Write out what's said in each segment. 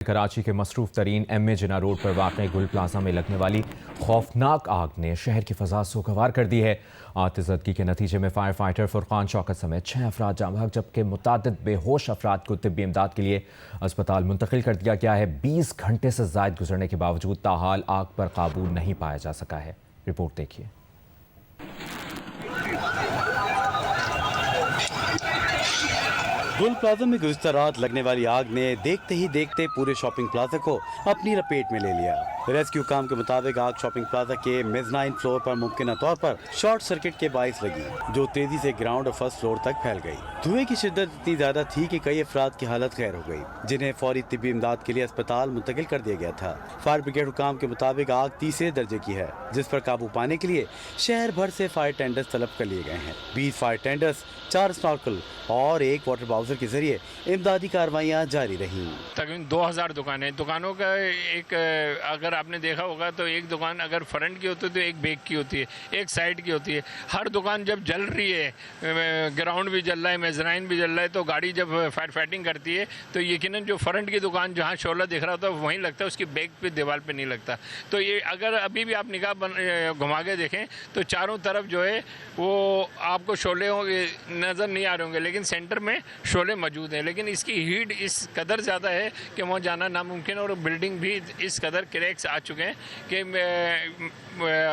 कराची के मसरूफ तरीन एम ए जिना रोड पर वाक़ गुल प्लाजा में लगने वाली खौफनाक आग ने शहर की फ़ज़ा सोगवार कर दी है। आतिशज़दगी के नतीजे में फायर फाइटर फुरकान शौकत समेत 6 अफराद जाँ बहक, जबकि मुतादिद बेहोश अफराद को तिब्बी इमदाद के लिए अस्पताल मुंतकिल कर दिया गया है। 20 घंटे से ज़ायद गुजरने के बावजूद ताहाल आग पर काबू नहीं पाया जा सका है। रिपोर्ट देखिए। गुल प्लाजा में गुज़िश्ता रात लगने वाली आग ने देखते ही देखते पूरे शॉपिंग प्लाजा को अपनी लपेट में ले लिया। रेस्क्यू काम के मुताबिक आग शॉपिंग प्लाजा के मेज़नाइन फ्लोर पर मुमकिन तौर पर शॉर्ट सर्किट के बाइस लगी, जो तेजी से ग्राउंड और फर्स्ट फ्लोर तक फैल गई। धुएं की शिद्दत इतनी ज्यादा थी कि कई अफराद की हालत गैर हो गई, जिन्हें फौरी तिब्बी इमदाद के लिए अस्पताल मुंतकिल कर दिया गया था। फायर ब्रिगेड हुकाम के मुताबिक आग तीसरे दर्जे की है, जिस पर काबू पाने के लिए शहर भर से फायर टेंडर्स तलब कर लिए गए हैं। 20 फायर टेंडर्स, 4 स्नॉर्कल और 1 वाटर बाउजर के जरिए इमदादी कार्रवाइयाँ जारी रही। तकरीबन 2000 दुकानों का एक, अगर आपने देखा होगा तो एक दुकान अगर फ्रंट की होती है तो एक बैक की होती है, एक साइड की होती है। हर दुकान जब जल रही है, ग्राउंड भी जल रहा है, मेज़नाइन भी जल रहा है, तो गाड़ी जब फायर फाइटिंग करती है तो यकीनन जो फ्रंट की दुकान जहाँ शोला दिख रहा होता है वहीं लगता है, उसकी बैक पे दीवार पे नहीं लगता। तो ये अगर अभी भी आप निगाह घुमा के देखें तो चारों तरफ जो है वो आपको शोले नज़र नहीं आ रहे होंगे, लेकिन सेंटर में शोले मौजूद हैं। लेकिन इसकी हीट इस कदर ज़्यादा है कि वहाँ जाना नामुमकिन, और बिल्डिंग भी इस कदर क्रैक्स आ चुके हैं कि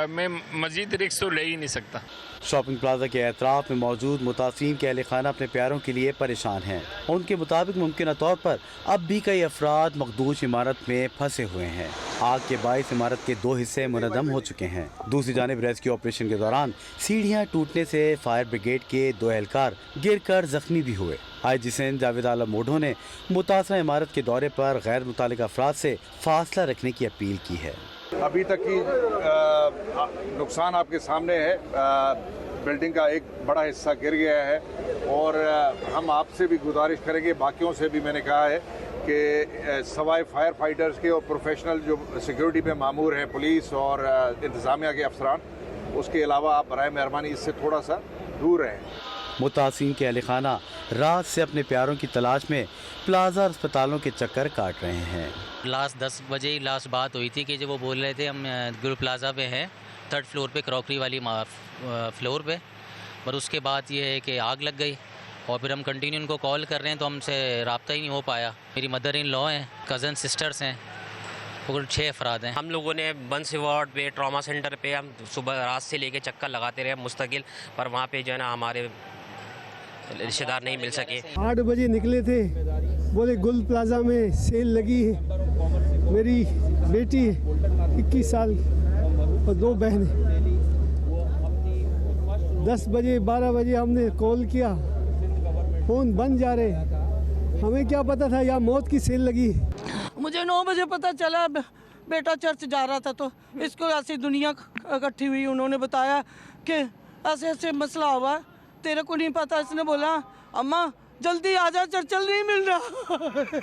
मैं मज़ीद रिस्क तो ले ही नहीं सकता। शॉपिंग प्लाजा के एतराफ़ में मौजूद मुतासिरीन के अहले खाना अपने प्यारों के लिए परेशान हैं। उनके मुताबिक मुमकिन तौर पर अब भी कई अफराद मखदूश इमारत में फंसे हुए हैं। आग के बाइस इमारत के 2 हिस्से मुनद्दम हो चुके हैं। दूसरी जानिब रेस्क्यू ऑपरेशन के दौरान सीढ़ियाँ टूटने से फायर ब्रिगेड के 2 एहलकार गिर कर जख्मी भी हुए। IG सिंध जावेद आलम मोढो ने मुतासरा इमारत के दौरे पर गैर मुतालिक अफराद से फासला रखने की अपील की है। अभी तक की नुकसान आपके सामने है। बिल्डिंग का एक बड़ा हिस्सा गिर गया है, और हम आपसे भी गुजारिश करेंगे, बाकियों से भी मैंने कहा है कि सवाए फायर फाइटर्स के और प्रोफेशनल जो सिक्योरिटी पे मामूर हैं, पुलिस और इंतज़ामिया के अफसरान, उसके अलावा आप बराए मेहरबानी इससे थोड़ा सा दूर रहें। मुतासिरीन के अहले खाना रात से अपने प्यारों की तलाश में प्लाजा और अस्पतालों के चक्कर काट रहे हैं। लास्ट 10 बजे ही लास्ट बात हुई थी कि जब वो बोल रहे थे हम गुल प्लाजा पे हैं, 3rd फ्लोर पे, क्रॉकरी वाली फ्लोर पे, पर उसके बाद ये है कि आग लग गई, और फिर हम कंटिन्यू उनको कॉल कर रहे हैं तो हमसे रब्ता ही नहीं हो पाया। मेरी मदर इन लॉ हैं, कज़न सिस्टर्स हैं, कुल 6 अफराद हैं। हम लोगों ने बंस वार्ड पे, ट्रॉमा सेंटर पे हम सुबह रात से लेके चक्कर लगाते रहे मुस्तकिल, पर वहाँ पे जो है ना हमारे रिश्तेदार नहीं मिल सके। 8 बजे निकले थे, बोले गुल प्लाजा में सेल लगी है। मेरी बेटी है 21 साल और 2 बहनें। 10 बजे 12 बजे हमने कॉल किया, फ़ोन बंद जा रहे। हमें क्या पता था यहाँ मौत की सेल लगी। मुझे 9 बजे पता चला, बेटा चर्च जा रहा था तो इसको ऐसी दुनिया इकट्ठी हुई। उन्होंने बताया कि ऐसे ऐसे मसला हुआ, तेरे को नहीं पता। इसने बोला अम्मा जल्दी आ जा, चर्चल नहीं मिल रहा।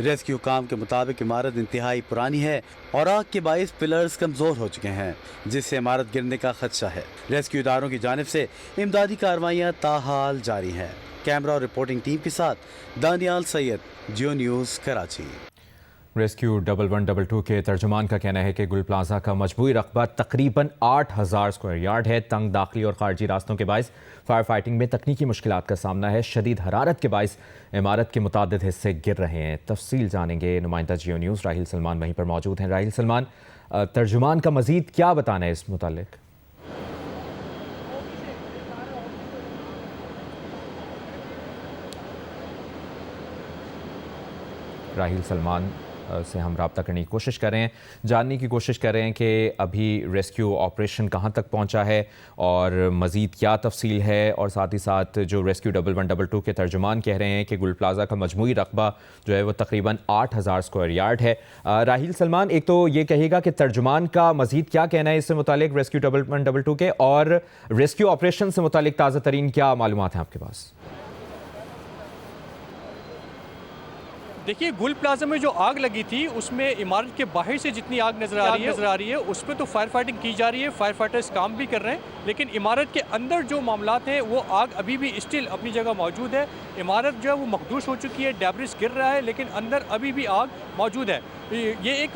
रेस्क्यू काम के मुताबिक इमारत इंतहाई पुरानी है और आग के बाइस पिलर्स कमजोर हो चुके हैं, जिससे इमारत गिरने का खदशा है। रेस्क्यू इदारों की जानिब से इमदादी कार्रवाइयाँ ताहाल जारी हैं। कैमरा और रिपोर्टिंग टीम के साथ दानियाल सैयद, जियो न्यूज़, कराची। रेस्क्यू 1122 के तर्जुमान का कहना है कि गुल प्लाजा का मजमूई रकबा तकरीबन 8000 स्क्वायर यार्ड है। तंग दाखिली और खारजी रास्तों के बायस फायर फाइटिंग में तकनीकी मुश्किलात का सामना है। शदीद हरारत के बायस इमारत के मुतादिद हिस्से गिर रहे हैं। तफसील जानेंगे, नुमाइंदा जियो न्यूज़ राहिल सलमान वहीं पर मौजूद हैं। राहिल सलमान, तर्जुमान का मजीद क्या बताना है इस मुतालिक? राहिल सलमान से हम रब्ता करने की कोशिश कर रहे हैं, जानने की कोशिश कर रहे हैं कि अभी रेस्क्यू ऑपरेशन कहां तक पहुंचा है और मज़ीद क्या तफसील है, और साथ ही साथ जो रेस्क्यू 1122 के तर्जुमान कह रहे हैं कि गुल प्लाजा का मजमूई रकबा जो है वो तकरीबन 8000 स्क्वायर यार्ड है। राहिल सलमान, एक तो ये कहिएगा कि तर्जुमान का मज़ीद क्या कहना है इससे मुतालिक रेस्क्यू 1122 के, और रेस्क्यू ऑपरेशन से मुतालिक ताज़ा तरीन क्या मालूमात हैं आपके पास? देखिए, गुल प्लाजा में जो आग लगी थी उसमें इमारत के बाहर से जितनी आग नज़र आ रही है उस पर तो फायर फाइटिंग की जा रही है, फायर फाइटर्स काम भी कर रहे हैं, लेकिन इमारत के अंदर जो मामलात हैं वो आग अभी भी स्टिल अपनी जगह मौजूद है। इमारत जो है वो मखदूश हो चुकी है, डेब्रिस गिर रहा है, लेकिन अंदर अभी भी आग मौजूद है। ये एक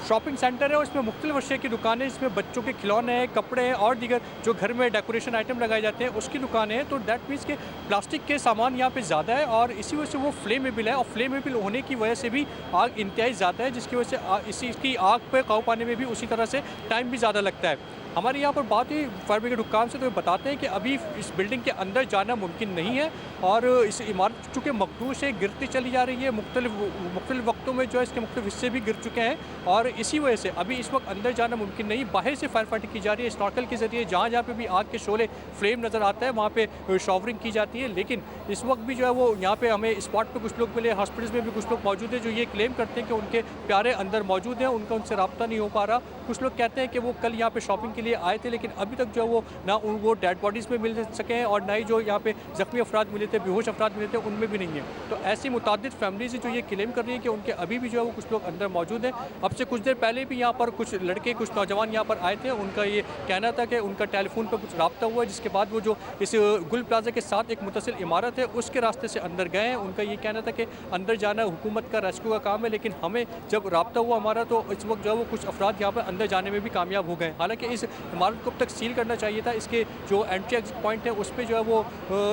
शॉपिंग सेंटर है और इसमें मुख्तलिफ अशिया की दुकानें, इसमें बच्चों के खिलौने हैं, कपड़े हैं और दीगर जो घर में डेकोरेशन आइटम लगाए जाते हैं उसकी दुकानें हैं। तो दैट मीन्स के प्लास्टिक के सामान यहाँ पे ज़्यादा है और इसी वजह से वो फ्लेमेबल है और फ्लेमेबल होने की वजह से भी आग इंतहाई ज़्यादा है, जिसकी वजह से इसकी आग पर काबू पाने में भी उसी तरह से टाइम भी ज़्यादा लगता है। हमारे यहाँ पर बात हुई फायर ब्रिगेड हुक्काम से, तो बताते हैं कि अभी इस बिल्डिंग के अंदर जाना मुमकिन नहीं है और इस इमारत चूँकि मखदूश है, गिरती चली जा रही है, मुख्तलिफ वक्तों में जो है इसके मुख्तलिफ हिस्से भी गिर चुके हैं और इसी वजह से अभी इस वक्त अंदर जाना मुमकिन नहीं। बाहर से फायर फाइटिंग की जा रही है स्नॉर्कल के ज़रिए, जहाँ जहाँ पे भी आग के शोले फ्लेम नज़र आता है वहाँ पे शॉवरिंग की जाती है। लेकिन इस वक्त भी जो है वो यहाँ पे हमें स्पॉट पे कुछ लोग मिले, हॉस्पिटल्स में भी कुछ लोग मौजूद हैं जो ये क्लेम करते हैं कि उनके प्यारे अंदर मौजूद हैं, उनका उनसे रब्ता नहीं हो पा रहा। कुछ लोग कहते हैं कि वो कल यहाँ पे शॉपिंग के लिए आए थे, लेकिन अभी तक जो है वो ना वो डेड बॉडीज़ में मिल सके हैं और ना ही जो यहाँ पे ज़ख्मी अफराद मिले थे, बेहोश अफराद मिले थे, उनमें भी नहीं है। तो ऐसी मुतादिद फैमिलीज़ जो ये क्लेम कर रही है कि उनके अभी भी जो है वो कुछ लोग अंदर मौजूद हैं। अब से कुछ देर पहले भी यहाँ पर कुछ लड़के, कुछ नौजवान यहाँ पर आए थे, उनका ये कहना था कि उनका टेलीफोन पर कुछ रब्ता हुआ, जिसके बाद वो जो इस गुल प्लाजा के साथ एक मुतसिल इमारत है उसके रास्ते से अंदर गए हैं। उनका ये कहना था कि अंदर जाना हुकूमत का रेस्क्यू का काम है, लेकिन हमें जब रब्ता हुआ हमारा तो इस वक्त जो है वो कुछ अफराद यहाँ पर अंदर जाने में भी कामयाब हो गए। हालाँकि इस इमारत को अब तक सील करना चाहिए था, इसके जो एंट्री एग्जिट पॉइंट है उस पर जो है वो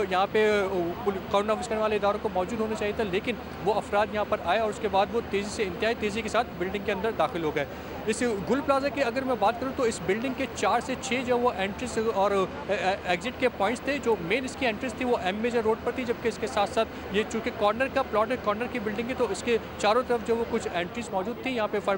यहाँ पे कानून नाफिज करने वाले इदारों को मौजूद होना चाहिए था, लेकिन वो अफराद यहाँ पर आए और उसके बाद वो तेज़ी से इंतहाई तेज़ी के साथ बिल्डिंग के अंदर दाखिल हो गए। इस गुल प्लाजा की अगर मैं बात करूँ तो इस बिल्डिंग के 4 से 6 जो वो एंट्रीज और एग्जिट के पॉइंट्स थे। जो मेन इसकी एंट्रीज थी वो एम मेजर रोड पर थी, जबकि इसके साथ साथ ये चूँकि कॉर्नर का प्लॉट है, कॉर्नर की बिल्डिंग है, तो इसके चारों तरफ जो वो कुछ एंट्रीज मौजूद थी। यहाँ पे फायर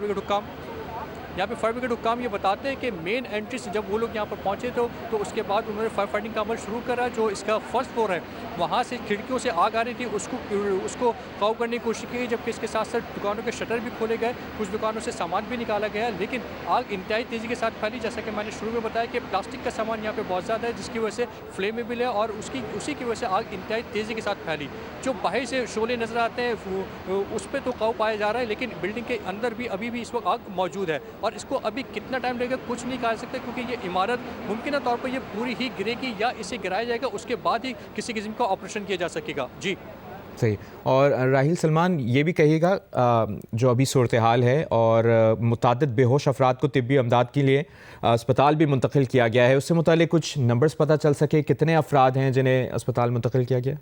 ब्रिगेड हुक्काम ये बताते हैं कि मेन एंट्री से जब वो लोग यहाँ पर पहुँचे तो उसके बाद उन्होंने फायर फाइटिंग का अमल शुरू करा। जो इसका फर्स्ट फ्लोर है वहाँ से खिड़कियों से आग आ रही थी, उसको काबू करने की कोशिश की गई, जबकि इसके साथ साथ दुकानों के शटर भी खोले गए, कुछ दुकानों से सामान भी निकाला गया, लेकिन आग इंतहाई तेज़ी के साथ फैली। जैसा कि मैंने शुरू में बताया कि प्लास्टिक का सामान यहाँ पर बहुत ज़्यादा है, जिसकी वजह से फ्लेमेबल है और उसी की वजह से आग इंतहाई तेज़ी के साथ फैली। जो बाहर से शोले नज़र आते हैं उस पर तो काबू पाया जा रहा है, लेकिन बिल्डिंग के अंदर भी अभी भी इस वक्त आग मौजूद है और इसको अभी कितना टाइम लगेगा कुछ नहीं कह सकते, क्योंकि ये इमारत मुमकिन तौर पर ये पूरी ही गिरेगी या इसे गिराया जाएगा, उसके बाद ही किसी किस्म का ऑपरेशन किया जा सकेगा। जी सही। और राहिल सलमान, ये भी कहिएगा जो अभी सूरत हाल है और मुतादिद बेहोश अफराद को तिब्बी अमदाद के लिए अस्पताल भी मुंतकिल किया गया है, उससे मुतालिक कुछ नंबर्स पता चल सके, कितने अफराद हैं जिन्हें अस्पताल मुंतकिल किया गया?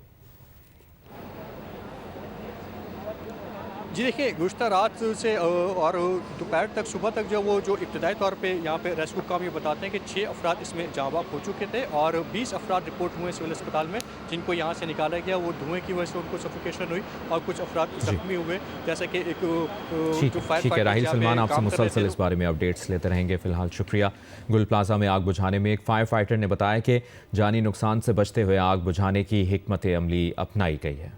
जी देखिए, गुज़श्ता रात से और दोपहर तक, सुबह तक जो इब्तदाई तौर पे यहाँ पे रेस्क्यू काम ये बताते हैं कि 6 अफराद इसमें जाँ बाक हो चुके थे और 20 अफराद रिपोर्ट हुए सिविल अस्पताल में, जिनको यहाँ से निकाला गया। वो धुएँ की वजह से उनको सफोकेशन हुई और कुछ अफराद जख्मी हुए, जैसा कि एक जो फायर ठीक है राहिल सलमान, आपसे मुसलसल इस बारे में अपडेट्स लेते रहेंगे। फिलहाल शुक्रिया। गुल प्लाजा में आग बुझाने में एक फायर फाइटर ने बताया कि जानी नुकसान से बचते हुए आग बुझाने की हिकमत अमली अपनाई गई है।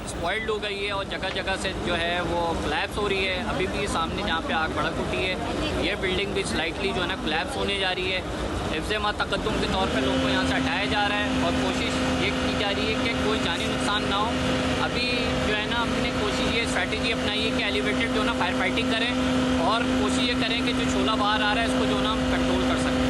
स्पॉइल्ड हो गई है और जगह जगह से जो है वो कोलैप्स हो रही है। अभी भी सामने जहाँ पे आग भड़क उठी है, ये बिल्डिंग भी स्लाइटली जो है ना कोलैप्स होने जा रही है। हिफ्ज़ मा तक़द्दुम के तौर पे लोगों को यहाँ से हटाया जा रहा है और कोशिश ये की जा रही है कि कोई जानी नुकसान ना हो। अभी जो है ना हमने कोशिश ये स्ट्रैटेजी अपनाई है कि एलिवेटेड जो ना फायर फाइटिंग करें और कोशिश ये करें कि जो शोला बाहर आ रहा है इसको जो ना हम कंट्रोल कर सकें।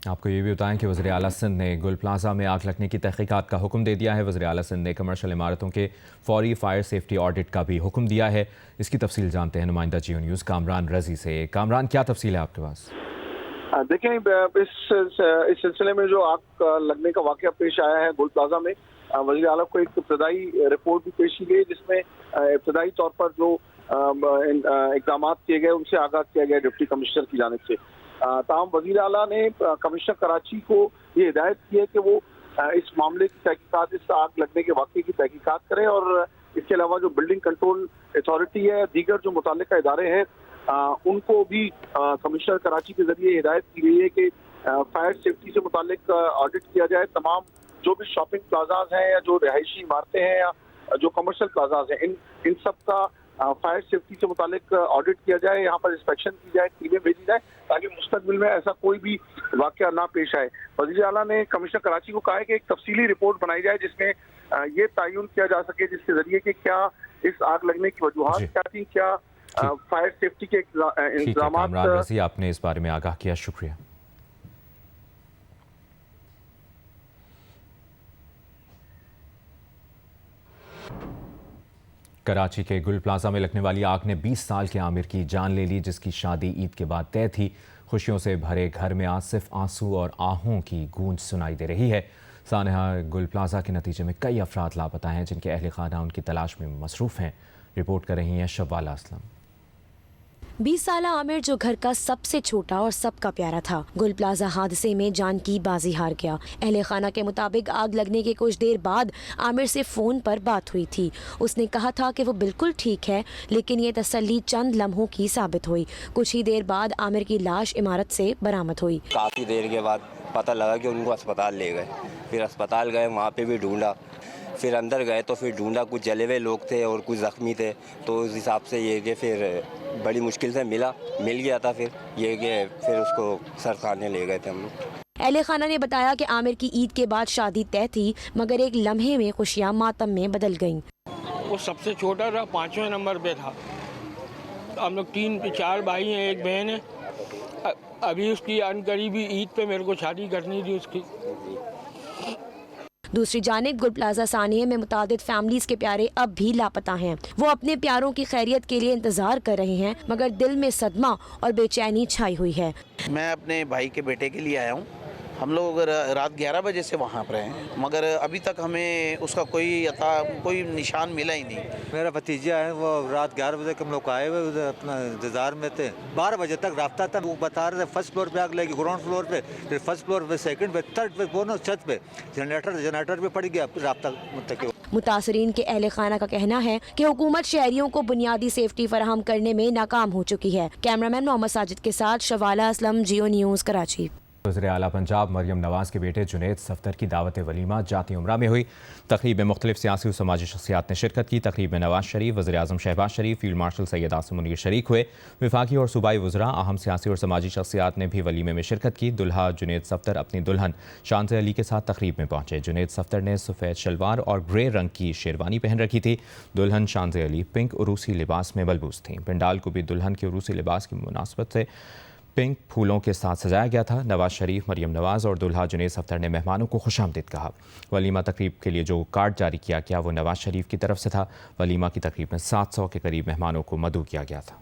आपको ये भी बताएं कि वज़ीर आला सिंध ने गुल प्लाजा में आग लगने की तहकीकात का हुक्म दे दिया है। वज़ीर आला सिंध ने कमर्शियल इमारतों के फौरी फायर सेफ्टी ऑडिट का भी हुक्म दिया है। इसकी तफसील जानते हैं नुमाइंदा जियो न्यूज़ कामरान रजी से। कामरान, क्या तफसील है आपके पास? देखें, इस सिलसिले में जो आग लगने का वाक़या पेश आया है गुल प्लाजा में, वज़ीर आला को एक इब्तदाई रिपोर्ट भी पेश की गई, जिसमें इब्तदाई तौर पर जो इक़दामात किए गए उनसे आगाह किया गया डिप्टी कमिश्नर की जानिब से। ताहम वज़ीर आला ने कमिश्नर कराची को ये हिदायत की है कि वो इस मामले की तहकीकात, इस आग लगने के वाक़ये की तहकीकात करें और इसके अलावा जो बिल्डिंग कंट्रोल अथॉरिटी है, दीगर जो मुतल्लिका इदारे हैं, उनको भी कमिश्नर कराची के जरिए हिदायत की गई है कि फायर सेफ्टी से मुताल्लिक ऑडिट किया जाए। तमाम जो भी शॉपिंग प्लाजाज हैं या जो रिहायशी इमारतें हैं या जो कमर्शियल प्लाजाज हैं, इन सब का फायर सेफ्टी से मुतालिक ऑडिट किया जाए, यहाँ पर इंस्पेक्शन की जाए, टीमें भेजी जाए, ताकि मुस्तकबिल में ऐसा कोई भी वाक़या ना पेश आए। वज़ीर आला ने कमिश्नर कराची को कहा है कि एक तफसीली रिपोर्ट बनाई जाए जिसमें ये तयन किया जा सके जिसके जरिए कि क्या इस आग लगने की वजूहात क्या थी, क्या फायर सेफ्टी के इंतजाम। आपने इस बारे में आगाह किया, शुक्रिया। कराची के गुल प्लाजा में लगने वाली आग ने 20 साल के आमिर की जान ले ली, जिसकी शादी ईद के बाद तय थी। खुशियों से भरे घर में आज सिर्फ आंसू और आहों की गूंज सुनाई दे रही है। सानहा, गुल प्लाजा के नतीजे में कई अफराद लापता हैं, जिनके अहल खाना उनकी तलाश में मसरूफ़ हैं। रिपोर्ट कर रही हैं शवाला असलम। 20 साल आमिर जो घर का सबसे छोटा और सबका प्यारा था, गुल प्लाजा हादसे में जान की बाजी हार गया। अहले खाना के मुताबिक आग लगने के कुछ देर बाद आमिर से फ़ोन पर बात हुई थी। उसने कहा था कि वो बिल्कुल ठीक है, लेकिन ये तसल्ली चंद लम्हों की साबित हुई। कुछ ही देर बाद आमिर की लाश इमारत से बरामद हुई। काफ़ी देर के बाद पता लगा कि उनको अस्पताल ले गए। फिर अस्पताल गए, वहाँ पे भी ढूंढा। फिर अंदर गए तो फिर ढूंढा, कुछ जले हुए लोग थे और कुछ ज़ख्मी थे। तो उस हिसाब से ये कि फिर बड़ी मुश्किल से मिल गया था। फिर ये कि फिर उसको सरखाने ले गए थे हम लोग। अहले खाना ने बताया कि आमिर की ईद के बाद शादी तय थी, मगर एक लम्हे में खुशियाँ मातम में बदल गईं। वो सबसे छोटा था, 5वें नंबर पे था। हम लोग 4 भाई हैं, एक बहन है। अभी उसकी अनकरीबी ईद पे मेरे को शादी करनी थी उसकी। दूसरी जानिब गुल प्लाजा सानिया में मुतादिद फैमिलीज के प्यारे अब भी लापता हैं। वो अपने प्यारों की खैरियत के लिए इंतजार कर रहे हैं, मगर दिल में सदमा और बेचैनी छाई हुई है। मैं अपने भाई के बेटे के लिए आया हूँ। हम लोग रात 11 बजे से वहाँ पर हैं, मगर अभी तक हमें उसका कोई निशान मिला ही नहीं। मेरा भतीजा है, वो रात 11 बजे हम लोग आए हुए अपना इंतजार में थे। 12 बजे तक रास्ता था। वो बता रहे थे फर्स्ट फ्लोर पे आग लगी, ग्राउंड फ्लोर पे, फिर फर्स्ट फ्लोर पे, सेकंड पे, थर्ड पे, दोनों छत पे जनरेटर पे पड़ गया रास्ता मुतासरीन के अहले खाना का कहना है कि हुकूमत शहरियों को बुनियादी सेफ्टी फराहम करने में नाकाम हो चुकी है। कैमरामैन मोहम्मद साजिद के साथ शवाला असलम, जियो न्यूज़, कराची। वज़ीर आला पंजाब मरियम नवाज़ के बेटे जुनैद सफ्दर की दावत वलीमा जाती उम्रा में हुई। तकरीब में मुख्तलिफ सियासी और समाजी शख्सियात ने शिरकत की। तकरीब में नवाज शरीफ, वज़ीर आज़म शहबाज शरीफ, फील्ड मार्शल सैयद आसिम मुनीर शरीक हुए। वफाकी और सूबाई वज़रा, अहम सियासी और समाजी शख्सियात ने भी वलीमे में शिरकत की। दुल्हा जुनैद सफ्दर अपनी दुल्हन शांत अली के साथ तकरीब में पहुंचे। जुनैद सफ्दर ने सफ़ेद शलवार और ग्रे रंग की शेरवानी पहन रखी थी। दुल्हन शांत अली पिंक उरूसी लिबास में मलबूस थी। पंडाल को भी दुल्हन के उरूसी लिबास की मुनासबत से पिंक फूलों के साथ सजाया गया था। नवाज शरीफ, मरियम नवाज़ और दुल्हा जुनैद सफ्दर ने मेहमानों को खुशामदीद कहा। वलीमा तकरीब के लिए जो कार्ड जारी किया गया वो नवाज शरीफ की तरफ से था। वलीमा की तकरीब में 700 के करीब मेहमानों को मदऊ किया गया था।